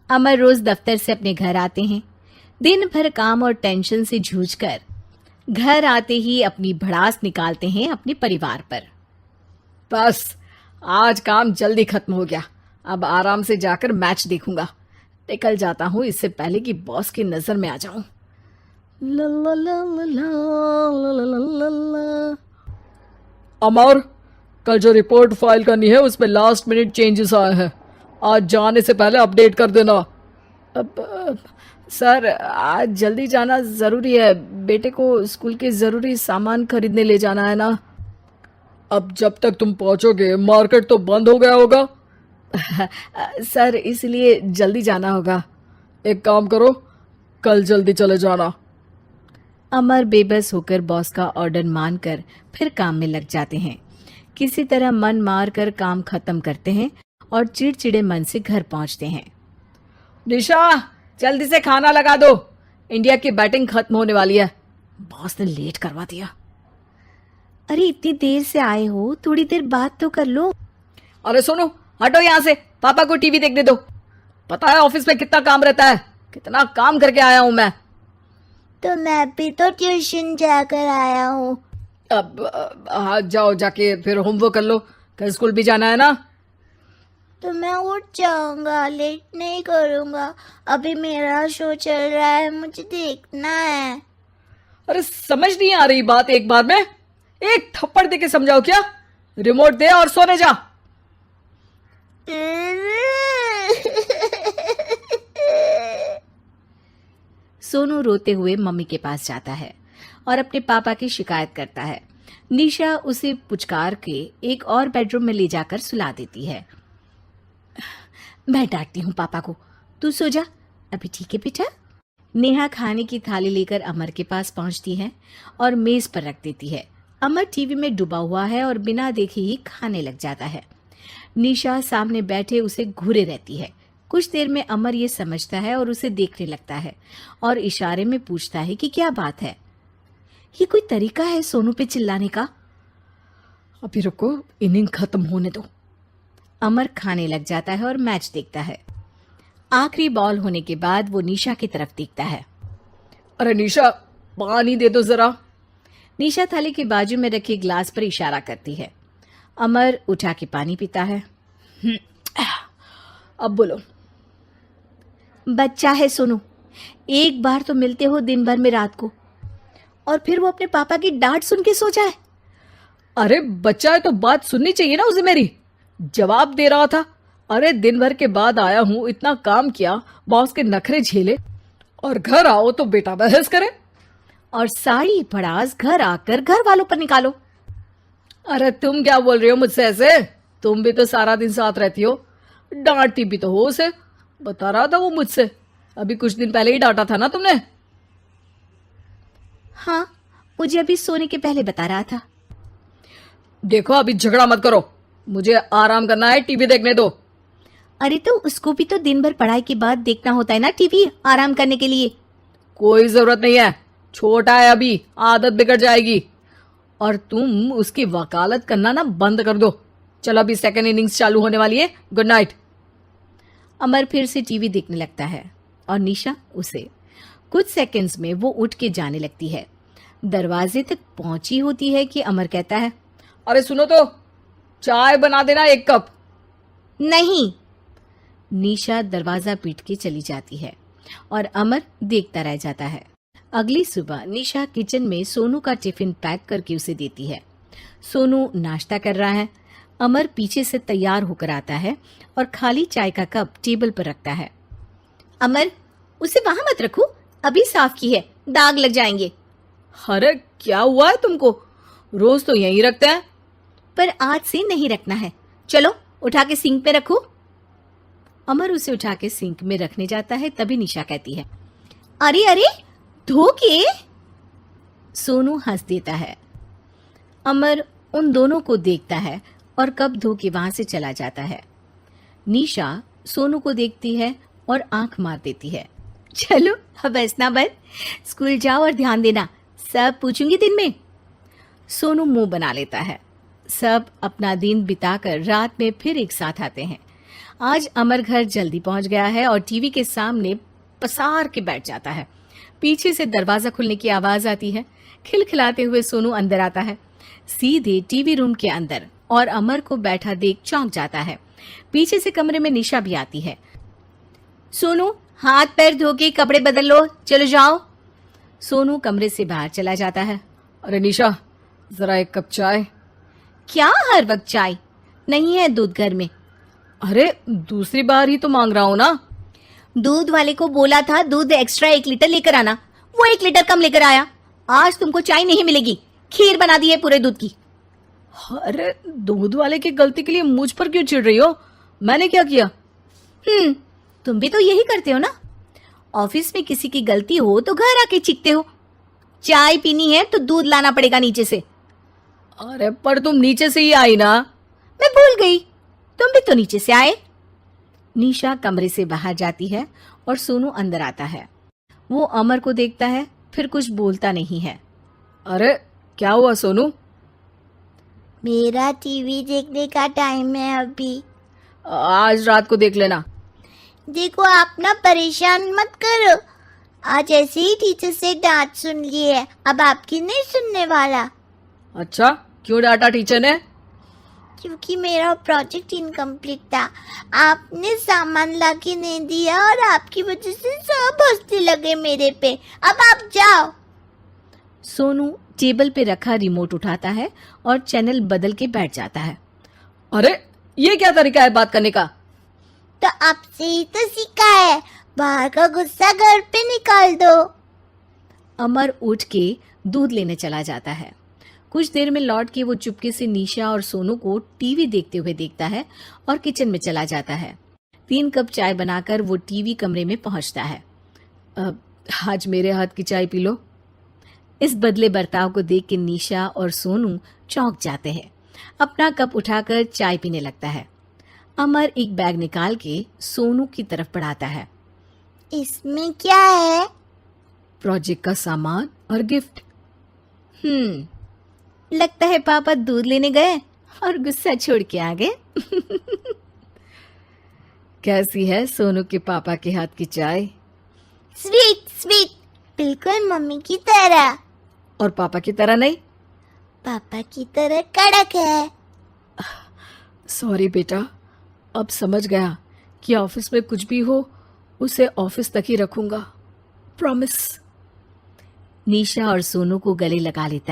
अमर रोज दफ्तर से अपने घर आते हैं। दिन भर काम और टेंशन से जूझकर घर आते ही अपनी भड़ास निकालते हैं अपने परिवार पर। बस आज काम जल्दी खत्म हो गया, अब आराम से जाकर मैच देखूंगा। निकल जाता हूँ इससे पहले कि बॉस की नजर में आ जाऊं। ला ला ला ला ला ला ला ला ला। अमर, कल जो रिपोर्ट फाइल करनी है उसमें लास्ट मिनट चेंजेस आए हैं, आज जाने से पहले अपडेट कर देना। सर आज जल्दी जाना जरूरी है, बेटे को स्कूल के जरूरी सामान खरीदने ले जाना है ना। अब जब तक तुम पहुंचोगे मार्केट तो बंद हो गया होगा। सर इसलिए जल्दी जाना होगा। एक काम करो, कल जल्दी चले जाना। अमर बेबस होकर बॉस का ऑर्डर मानकर फिर काम में लग जाते हैं। किसी तरह मन मार कर काम खत्म करते हैं और चिड़चिड़े मन से घर पहुंचते हैं। निशा जल्दी से खाना लगा दो, इंडिया की बैटिंग खत्म होने वाली है। बॉस ने लेट करवा दिया। अरे इतनी देर से आए हो, थोड़ी देर बात तो कर लो। अरे सुनो, हटो यहाँ से, पापा को टीवी देखने दो। पता है ऑफिस में कितना काम रहता है, कितना काम करके आया हूँ मैं। तो मैं भी तो ट्यूशन जाकर आया हूँ। अब हाँ जाओ, जाके फिर होमवर्क कर लो, कल स्कूल भी जाना है ना। तो मैं उठ जाऊंगा, लेट नहीं करूंगा, अभी मेरा शो चल रहा है, मुझे देखना है। अरे समझ नहीं आ रही बात एक बार में, एक थप्पड़ दे के समझाओ क्या। रिमोट दे और सोने जा। सोनू रोते हुए मम्मी के पास जाता है और अपने पापा की शिकायत करता है। निशा उसे पुचकार के एक और बेडरूम में ले जाकर सुला देती है। मैं डांटती हूँ पापा को, तू सो जा अभी, ठीक है बेटा। नेहा खाने की थाली लेकर अमर के पास पहुंचती है और मेज पर रख देती है। अमर टीवी में डूबा हुआ है और बिना देखे ही खाने लग जाता है। निशा सामने बैठे उसे घूरे रहती है। कुछ देर में अमर ये समझता है और उसे देखने लगता है और इशारे में पूछता है कि क्या बात है। ये कोई तरीका है सोनू पे चिल्लाने का? अभी रुको, इनिंग खत्म होने दो। अमर खाने लग जाता है और मैच देखता है। आखिरी बॉल होने के बाद वो निशा की तरफ देखता है। अरे निशा पानी दे दो जरा। निशा थाली के बाजू में रखे ग्लास पर इशारा करती है। अमर उठा के पानी पीता है। अब बोलो। बच्चा है सोनू, एक बार तो मिलते हो दिन भर में रात को, और फिर वो अपने पापा की डांट सुन के सो जाए। अरे बच्चा है तो बात सुननी चाहिए ना उसे मेरी, जवाब दे रहा था। अरे दिन भर के बाद आया हूं, इतना काम किया, बॉस के नखरे झेले, और घर आओ तो बेटा बहस करे। और सारी भड़ास घर आकर घर वालों पर निकालो। अरे तुम क्या बोल रही हो मुझसे ऐसे, तुम भी तो सारा दिन साथ रहती हो, डांटती भी तो हो उसे। बता रहा था वो मुझसे, अभी कुछ दिन पहले ही डांटा था ना तुमने। हाँ, मुझे अभी सोने के पहले बता रहा था। देखो अभी झगड़ा मत करो, मुझे आराम करना है, टीवी देखने दो। अरे तो उसको भी तो दिन भर पढ़ाई के बाद देखना होता है ना टीवी, आराम करने के लिए। कोई जरूरत नहीं है, छोटा है अभी, आदत बिगड़ जाएगी। और तुम उसकी वकालत करना ना बंद कर दो। चलो अभी सेकंड इनिंग्स चालू होने वाली है, गुड नाइट। अमर फिर से टीवी देखने लगता है और निशा उसे। कुछ सेकंड्स में वो उठ के जाने लगती है। दरवाजे तक पहुंची होती है कि अमर कहता है, अरे सुनो तो, चाय बना देना 1 कप। नहीं। निशा दरवाजा पीट के चली जाती है और अमर देखता रह जाता है। अगली सुबह निशा किचन में सोनू का टिफिन पैक करके उसे देती है। सोनू नाश्ता कर रहा है। अमर पीछे से तैयार होकर आता है और खाली चाय का कप टेबल पर रखता है। अमर, उसे वहां मत रखो, अभी साफ की है, दाग लग जाएंगे। अरे क्या हुआ है तुमको, रोज तो यहीं रखते हैं। पर आज से नहीं रखना है, चलो उठा के सिंक पे रखो। अमर उसे उठा के सिंक में रखने जाता है, तभी निशा कहती है, अरे अरे धो के। सोनू हंस देता है। अमर उन दोनों को देखता है और कप धो के वहां से चला जाता है। निशा सोनू को देखती है और आंख मार देती है। चलो अब हंसना बंद, स्कूल जाओ और ध्यान देना, सब पूछूंगी दिन में। सोनू मुंह बना लेता है। सब अपना दिन बिताकर रात में फिर एक साथ आते हैं। आज अमर घर जल्दी पहुंच गया है और टीवी के सामने पसार के बैठ जाता है। पीछे से दरवाजा खुलने की आवाज आती है। खिलखिलाते हुए सोनू अंदर आता है, सीधे टीवी रूम के अंदर, और अमर को बैठा देख चौंक जाता है। पीछे से कमरे में निशा भी आती है। सोनू, हाथ पैर धो के कपड़े बदल लो, चलो जाओ। सोनू कमरे से बाहर चला जाता है। अरे निशा, जरा एक कप चाय। क्या हर वक्त चाय? नहीं है दूध घर में। अरे दूसरी बार ही तो मांग रहा हूं ना। दूध वाले को बोला था दूध एक्स्ट्रा 1 लीटर लेकर आना, वो 1 लीटर कम लेकर आया। आज तुमको चाय नहीं मिलेगी, खीर बना दी है पूरे दूध की। अरे दूध वाले की गलती के लिए मुझ पर क्यों चिढ़ रही हो? मैंने क्या किया? तुम भी तो यही करते हो ना। ऑफिस में किसी की गलती हो तो घर आके चीखते हो। चाय पीनी है तो दूध लाना पड़ेगा नीचे से। अरे पर तुम नीचे से ही आई ना। मैं भूल गई, तुम भी तो नीचे से आए। निशा कमरे से बाहर जाती है और सोनू अंदर आता है। वो अमर को देखता है, फिर कुछ बोलता नहीं है। अरे क्या हुआ सोनू? मेरा टीवी देखने का टाइम है अभी। आज रात को देख लेना। देखो आप ना परेशान मत करो। आज ऐसे ही टीचर से डांट सुन ली है, अब आपकी नहीं सुनने वाला। अच्छा, क्यों डांटा टीचर ने? क्योंकि मेरा प्रोजेक्ट इनकम्प्लीट था। आपने सामान लाके नहीं दिया और आपकी वजह से सब हंसने लगे मेरे पे। अब आप जाओ। सोनू टेबल पे रखा रिमोट उठाता है और चैनल बदल के बैठ जाता है। अरे ये क्या तरीका है बात करने का? तो आपसे ही तो सीखा है, बाहर का गुस्सा घर पे निकाल दो। अमर उठ के दूध लेने चला जाता है। कुछ देर में लौट के वो चुपके से निशा और सोनू को टीवी देखते हुए देखता है और किचन में चला जाता है। 3 कप चाय बनाकर वो टीवी कमरे में पहुंचता है। आज मेरे हाथ की चाय पी लो। इस बदले बर्ताव को देख के निशा और सोनू चौंक जाते हैं। अपना कप उठाकर चाय पीने लगता है। अमर एक बैग निकाल के सोनू की तरफ बढ़ाता है। इसमें क्या है? प्रोजेक्ट का सामान और गिफ्ट। लगता है पापा दूध लेने गए और गुस्सा छोड़ के आ गए। कैसी है सोनू के पापा के हाथ की चाय? स्वीट स्वीट, बिल्कुल मम्मी की तरह। और पापा की तरह नहीं? पापा की तरह कड़क है। सॉरी बेटा, अब समझ गया कि ऑफिस में कुछ भी हो उसे ऑफिस तक ही रखूंगा। प्रॉमिस। निशा और सोनू को गले लगा लेता